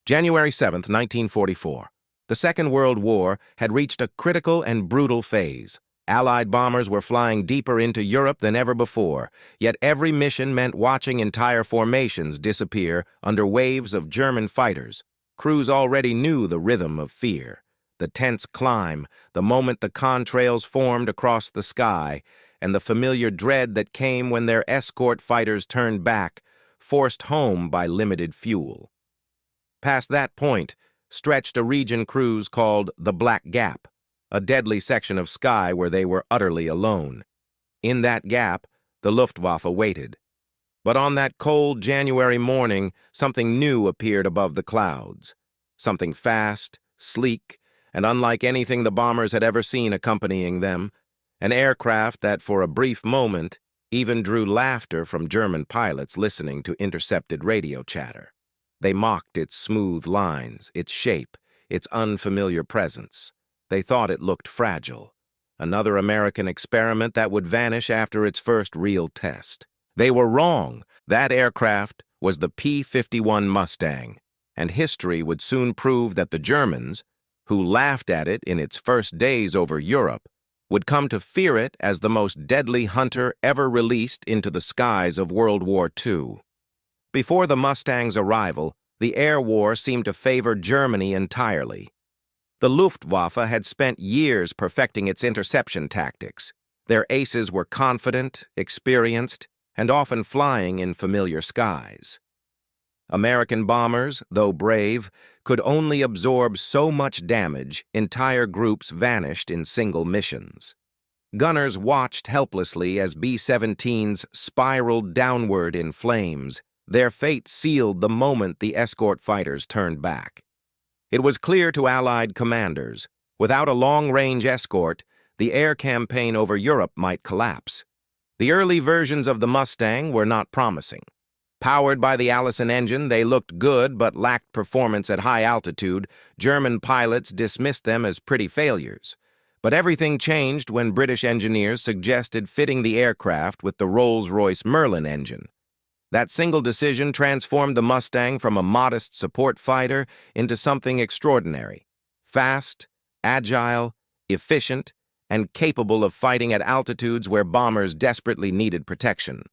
January 7, 1944. The Second World War had reached a critical and brutal phase. Allied bombers were flying deeper into Europe than ever before, yet every mission meant watching entire formations disappear under waves of German fighters. Crews already knew the rhythm of fear, the tense climb, the moment the contrails formed across the sky, and the familiar dread that came when their escort fighters turned back, forced home by limited fuel. Past that point stretched a region crews called the Black Gap, a deadly section of sky where they were utterly alone. In that gap, the Luftwaffe waited. But on that cold January morning, something new appeared above the clouds. Something fast, sleek, and unlike anything the bombers had ever seen accompanying them. An aircraft that, for a brief moment, even drew laughter from German pilots listening to intercepted radio chatter. They mocked its smooth lines, its shape, its unfamiliar presence. They thought it looked fragile. Another American experiment that would vanish after its first real test. They were wrong. That aircraft was the P-51 Mustang, and history would soon prove that the Germans, who laughed at it in its first days over Europe, would come to fear it as the most deadly hunter ever released into the skies of World War II. Before the Mustang's arrival, the air war seemed to favor Germany entirely. The Luftwaffe had spent years perfecting its interception tactics. Their aces were confident, experienced, and often flying in familiar skies. American bombers, though brave, could only absorb so much damage. Entire groups vanished in single missions. Gunners watched helplessly as B-17s spiraled downward in flames. Their fate sealed the moment the escort fighters turned back. It was clear to Allied commanders, without a long-range escort, the air campaign over Europe might collapse. The early versions of the Mustang were not promising. Powered by the Allison engine, they looked good but lacked performance at high altitude. German pilots dismissed them as pretty failures. But everything changed when British engineers suggested fitting the aircraft with the Rolls-Royce Merlin engine. That single decision transformed the Mustang from a modest support fighter into something extraordinary. Fast, agile, efficient, and capable of fighting at altitudes where bombers desperately needed protection.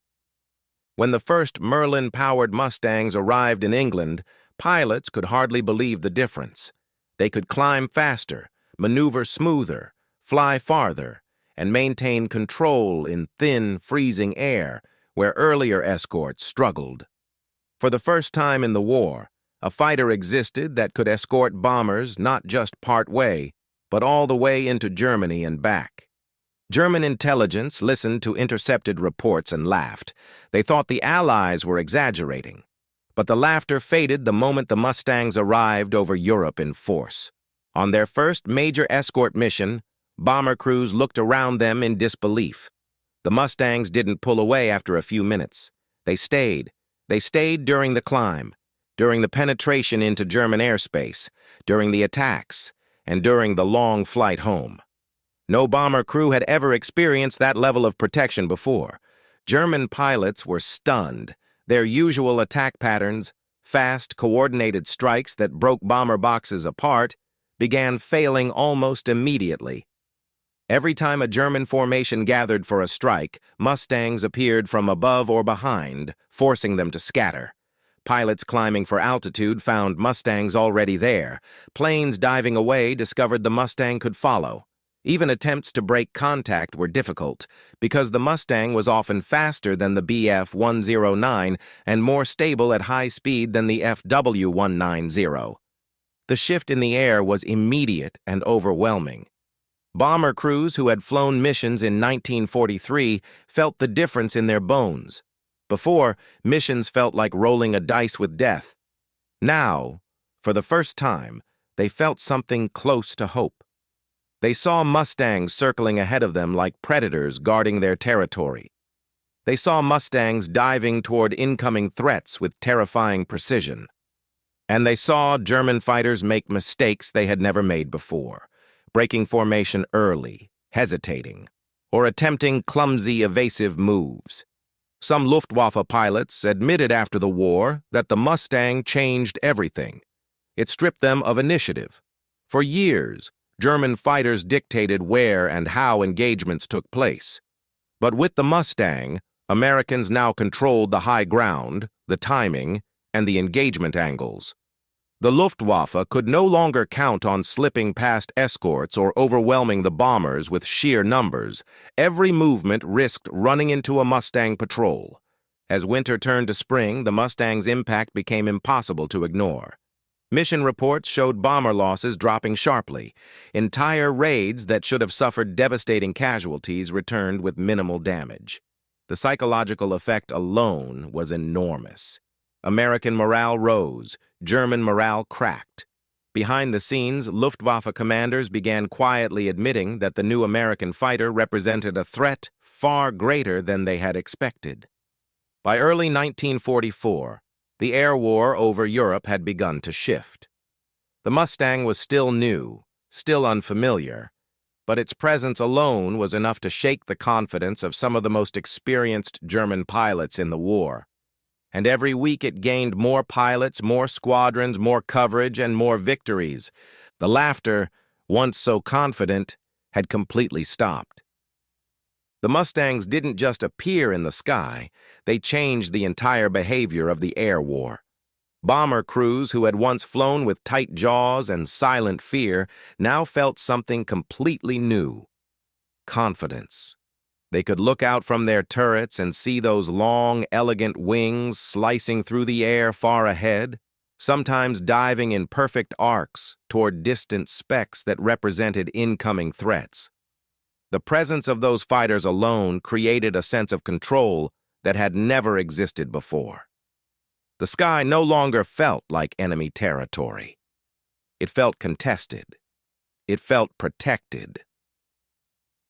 When the first Merlin-powered Mustangs arrived in England, pilots could hardly believe the difference. They could climb faster, maneuver smoother, fly farther, and maintain control in thin, freezing air, where earlier escorts struggled. For the first time in the war, a fighter existed that could escort bombers not just part way, but all the way into Germany and back. German intelligence listened to intercepted reports and laughed. They thought the Allies were exaggerating. But the laughter faded the moment the Mustangs arrived over Europe in force. On their first major escort mission, bomber crews looked around them in disbelief. The Mustangs didn't pull away after a few minutes. They stayed. They stayed during the climb, during the penetration into German airspace, during the attacks, and during the long flight home. No bomber crew had ever experienced that level of protection before. German pilots were stunned. Their usual attack patterns, fast, coordinated strikes that broke bomber boxes apart, began failing almost immediately. Every time a German formation gathered for a strike, Mustangs appeared from above or behind, forcing them to scatter. Pilots climbing for altitude found Mustangs already there. Planes diving away discovered the Mustang could follow. Even attempts to break contact were difficult, because the Mustang was often faster than the Bf-109 and more stable at high speed than the FW-190. The shift in the air was immediate and overwhelming. Bomber crews who had flown missions in 1943 felt the difference in their bones. Before, missions felt like rolling a dice with death. Now, for the first time, they felt something close to hope. They saw Mustangs circling ahead of them like predators guarding their territory. They saw Mustangs diving toward incoming threats with terrifying precision. And they saw German fighters make mistakes they had never made before. Breaking formation early, hesitating, or attempting clumsy, evasive moves. Some Luftwaffe pilots admitted after the war that the Mustang changed everything. It stripped them of initiative. For years, German fighters dictated where and how engagements took place. But with the Mustang, Americans now controlled the high ground, the timing, and the engagement angles. The Luftwaffe could no longer count on slipping past escorts or overwhelming the bombers with sheer numbers. Every movement risked running into a Mustang patrol. As winter turned to spring, the Mustang's impact became impossible to ignore. Mission reports showed bomber losses dropping sharply. Entire raids that should have suffered devastating casualties returned with minimal damage. The psychological effect alone was enormous. American morale rose, German morale cracked. Behind the scenes, Luftwaffe commanders began quietly admitting that the new American fighter represented a threat far greater than they had expected. By early 1944, the air war over Europe had begun to shift. The Mustang was still new, still unfamiliar, but its presence alone was enough to shake the confidence of some of the most experienced German pilots in the war. And every week it gained more pilots, more squadrons, more coverage, and more victories. The laughter, once so confident, had completely stopped. The Mustangs didn't just appear in the sky, they changed the entire behavior of the air war. Bomber crews who had once flown with tight jaws and silent fear now felt something completely new: confidence. They could look out from their turrets and see those long, elegant wings slicing through the air far ahead, sometimes diving in perfect arcs toward distant specks that represented incoming threats. The presence of those fighters alone created a sense of control that had never existed before. The sky no longer felt like enemy territory. It felt contested. It felt protected.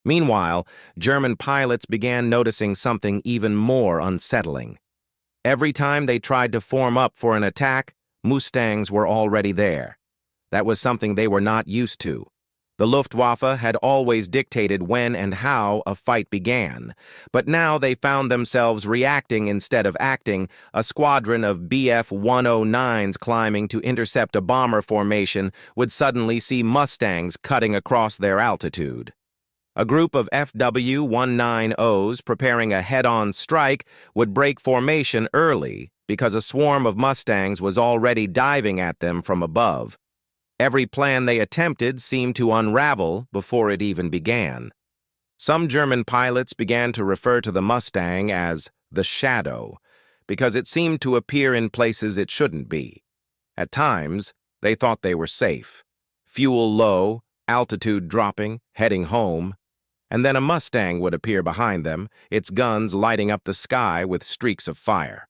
Meanwhile, German pilots began noticing something even more unsettling. Every time they tried to form up for an attack, Mustangs were already there. That was something they were not used to. The Luftwaffe had always dictated when and how a fight began, but now they found themselves reacting instead of acting. A squadron of Bf-109s climbing to intercept a bomber formation would suddenly see Mustangs cutting across their altitude. A group of FW-190s preparing a head-on strike would break formation early because a swarm of Mustangs was already diving at them from above. Every plan they attempted seemed to unravel before it even began. Some German pilots began to refer to the Mustang as the Shadow because it seemed to appear in places it shouldn't be. At times, they thought they were safe. Fuel low, altitude dropping, heading home. And then a Mustang would appear behind them, its guns lighting up the sky with streaks of fire.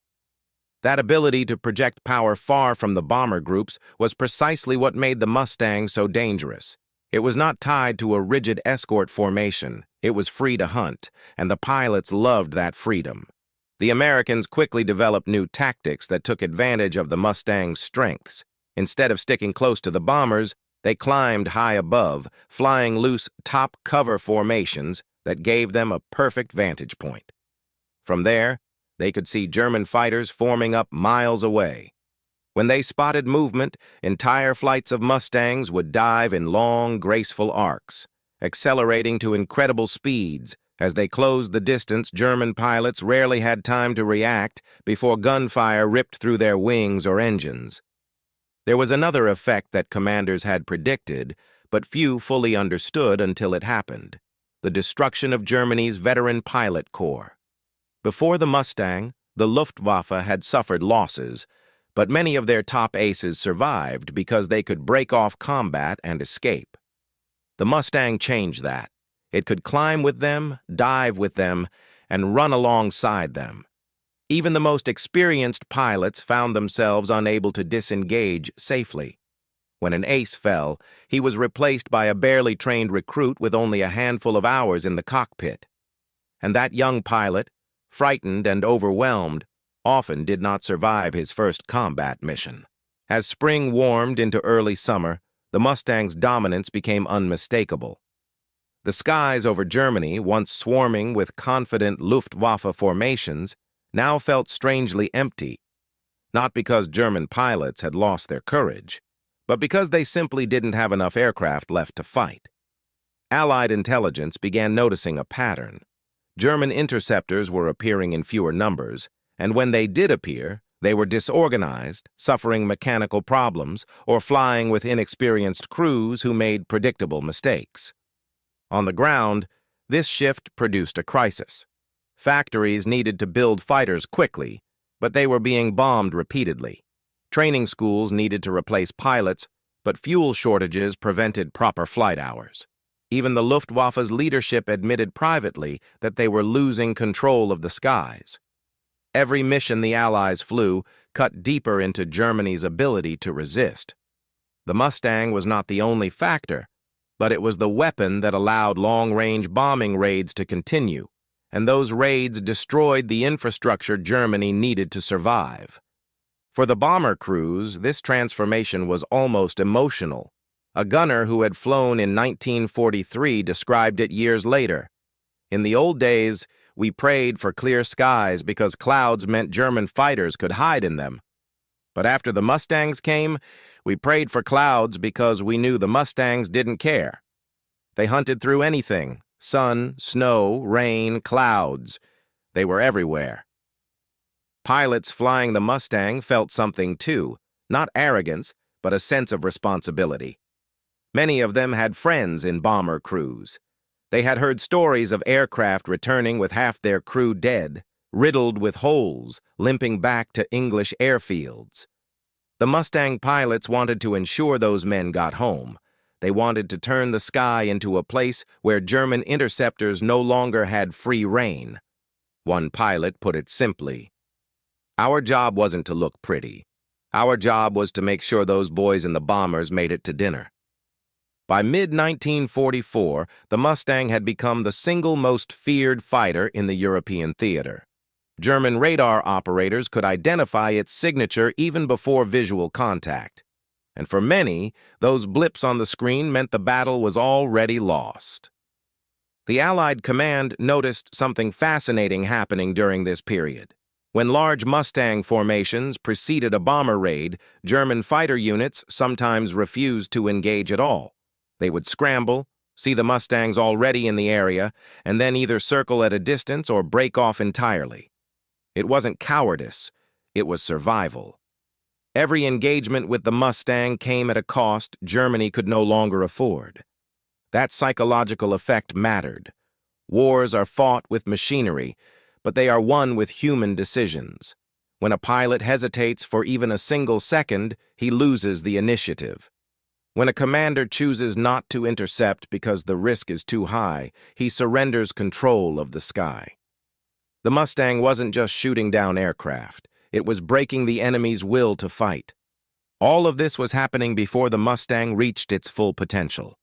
That ability to project power far from the bomber groups was precisely what made the Mustang so dangerous. It was not tied to a rigid escort formation. It was free to hunt, and the pilots loved that freedom. The Americans quickly developed new tactics that took advantage of the Mustang's strengths. Instead of sticking close to the bombers, they climbed high above, flying loose top cover formations that gave them a perfect vantage point. From there, they could see German fighters forming up miles away. When they spotted movement, entire flights of Mustangs would dive in long, graceful arcs, accelerating to incredible speeds. As they closed the distance, German pilots rarely had time to react before gunfire ripped through their wings or engines. There was another effect that commanders had predicted, but few fully understood until it happened: the destruction of Germany's veteran pilot corps. Before the Mustang, the Luftwaffe had suffered losses, but many of their top aces survived because they could break off combat and escape. The Mustang changed that. It could climb with them, dive with them, and run alongside them. Even the most experienced pilots found themselves unable to disengage safely. When an ace fell, he was replaced by a barely trained recruit with only a handful of hours in the cockpit. And that young pilot, frightened and overwhelmed, often did not survive his first combat mission. As spring warmed into early summer, the Mustang's dominance became unmistakable. The skies over Germany, once swarming with confident Luftwaffe formations, now felt strangely empty, not because German pilots had lost their courage, but because they simply didn't have enough aircraft left to fight. Allied intelligence began noticing a pattern. German interceptors were appearing in fewer numbers, and when they did appear, they were disorganized, suffering mechanical problems, or flying with inexperienced crews who made predictable mistakes. On the ground, this shift produced a crisis. Factories needed to build fighters quickly, but they were being bombed repeatedly. Training schools needed to replace pilots, but fuel shortages prevented proper flight hours. Even the Luftwaffe's leadership admitted privately that they were losing control of the skies. Every mission the Allies flew cut deeper into Germany's ability to resist. The Mustang was not the only factor, but it was the weapon that allowed long-range bombing raids to continue, and those raids destroyed the infrastructure Germany needed to survive. For the bomber crews, this transformation was almost emotional. A gunner who had flown in 1943 described it years later. "In the old days, we prayed for clear skies because clouds meant German fighters could hide in them. But after the Mustangs came, we prayed for clouds because we knew the Mustangs didn't care. They hunted through anything: sun, snow, rain, clouds. They were everywhere." Pilots flying the Mustang felt something too, not arrogance, but a sense of responsibility. Many of them had friends in bomber crews. They had heard stories of aircraft returning with half their crew dead, riddled with holes, limping back to English airfields. The Mustang pilots wanted to ensure those men got home. They wanted to turn the sky into a place where German interceptors no longer had free rein. One pilot put it simply: "Our job wasn't to look pretty. Our job was to make sure those boys in the bombers made it to dinner." By mid-1944, the Mustang had become the single most feared fighter in the European theater. German radar operators could identify its signature even before visual contact. And for many, those blips on the screen meant the battle was already lost. The Allied command noticed something fascinating happening during this period. When large Mustang formations preceded a bomber raid, German fighter units sometimes refused to engage at all. They would scramble, see the Mustangs already in the area, and then either circle at a distance or break off entirely. It wasn't cowardice, it was survival. Every engagement with the Mustang came at a cost Germany could no longer afford. That psychological effect mattered. Wars are fought with machinery, but they are won with human decisions. When a pilot hesitates for even a single second, he loses the initiative. When a commander chooses not to intercept because the risk is too high, he surrenders control of the sky. The Mustang wasn't just shooting down aircraft. It was breaking the enemy's will to fight. All of this was happening before the Mustang reached its full potential.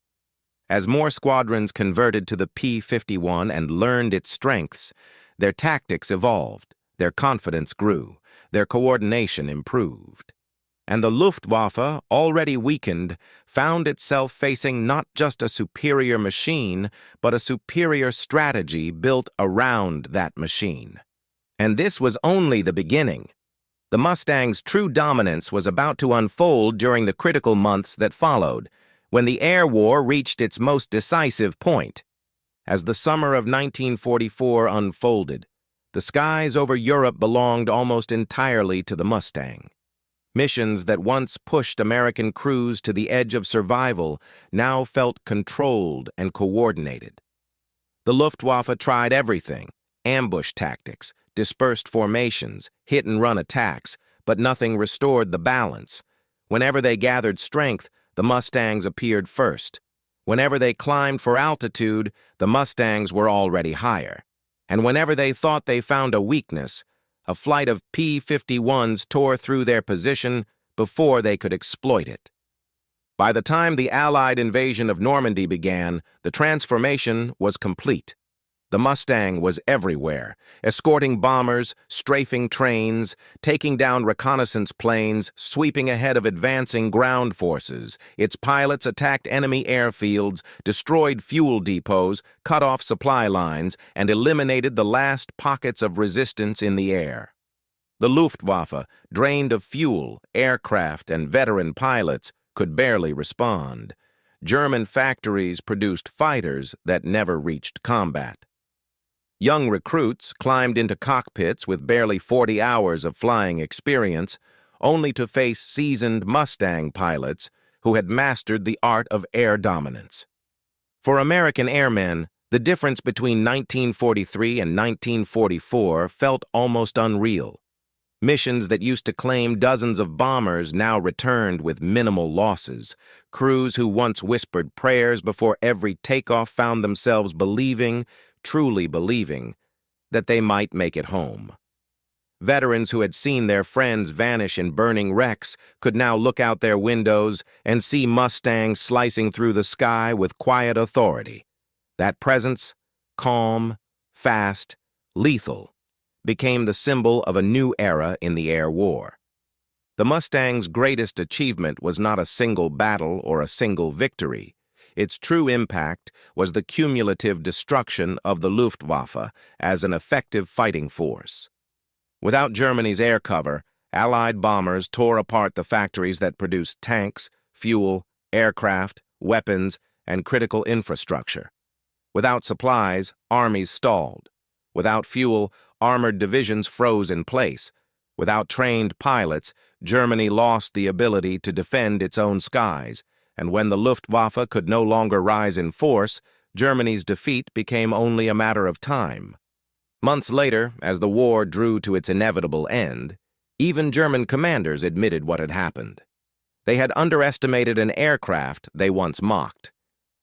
As more squadrons converted to the P-51 and learned its strengths, their tactics evolved, their confidence grew, their coordination improved. And the Luftwaffe, already weakened, found itself facing not just a superior machine, but a superior strategy built around that machine. And this was only the beginning. The Mustang's true dominance was about to unfold during the critical months that followed, when the air war reached its most decisive point. As the summer of 1944 unfolded, the skies over Europe belonged almost entirely to the Mustang. Missions that once pushed American crews to the edge of survival now felt controlled and coordinated. The Luftwaffe tried everything: ambush tactics, dispersed formations, hit-and-run attacks, but nothing restored the balance. Whenever they gathered strength, the Mustangs appeared first. Whenever they climbed for altitude, the Mustangs were already higher. And whenever they thought they found a weakness, a flight of P-51s tore through their position before they could exploit it. By the time the Allied invasion of Normandy began, the transformation was complete. The Mustang was everywhere, escorting bombers, strafing trains, taking down reconnaissance planes, sweeping ahead of advancing ground forces. Its pilots attacked enemy airfields, destroyed fuel depots, cut off supply lines, and eliminated the last pockets of resistance in the air. The Luftwaffe, drained of fuel, aircraft, and veteran pilots, could barely respond. German factories produced fighters that never reached combat. Young recruits climbed into cockpits with barely 40 hours of flying experience, only to face seasoned Mustang pilots who had mastered the art of air dominance. For American airmen, the difference between 1943 and 1944 felt almost unreal. Missions that used to claim dozens of bombers now returned with minimal losses. Crews who once whispered prayers before every takeoff found themselves believing, truly believing, that they might make it home. Veterans who had seen their friends vanish in burning wrecks could now look out their windows and see Mustangs slicing through the sky with quiet authority. That presence, calm, fast, lethal, became the symbol of a new era in the air war. The Mustang's greatest achievement was not a single battle or a single victory. Its true impact was the cumulative destruction of the Luftwaffe as an effective fighting force. Without Germany's air cover, Allied bombers tore apart the factories that produced tanks, fuel, aircraft, weapons, and critical infrastructure. Without supplies, armies stalled. Without fuel, armored divisions froze in place. Without trained pilots, Germany lost the ability to defend its own skies, and when the Luftwaffe could no longer rise in force, Germany's defeat became only a matter of time. Months later, as the war drew to its inevitable end, even German commanders admitted what had happened. They had underestimated an aircraft they once mocked.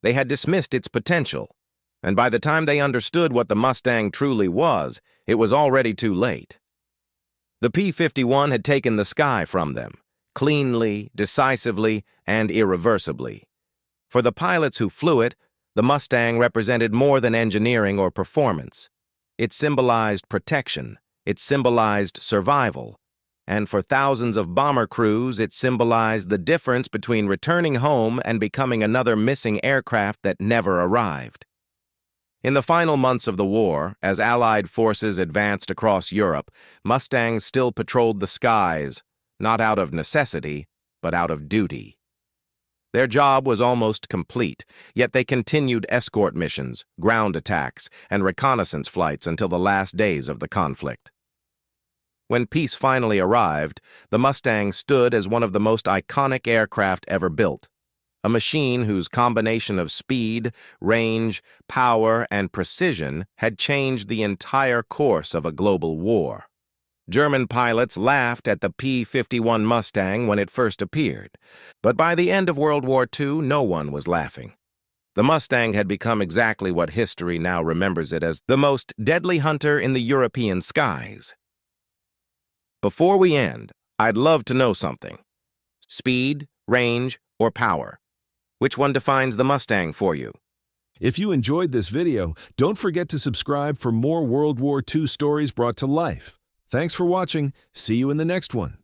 They had dismissed its potential, and by the time they understood what the Mustang truly was, it was already too late. The P-51 had taken the sky from them, cleanly, decisively, and irreversibly. For the pilots who flew it, the Mustang represented more than engineering or performance. It symbolized protection, it symbolized survival, and for thousands of bomber crews, it symbolized the difference between returning home and becoming another missing aircraft that never arrived. In the final months of the war, as Allied forces advanced across Europe, Mustangs still patrolled the skies, not out of necessity, but out of duty. Their job was almost complete, yet they continued escort missions, ground attacks, and reconnaissance flights until the last days of the conflict. When peace finally arrived, the Mustang stood as one of the most iconic aircraft ever built. A machine whose combination of speed, range, power, and precision had changed the entire course of a global war. German pilots laughed at the P-51 Mustang when it first appeared, but by the end of World War II, no one was laughing. The Mustang had become exactly what history now remembers it as: the most deadly hunter in the European skies. Before we end, I'd love to know something. Speed, range, or power? Which one defines the Mustang for you? If you enjoyed this video, don't forget to subscribe for more World War II stories brought to life. Thanks for watching. See you in the next one.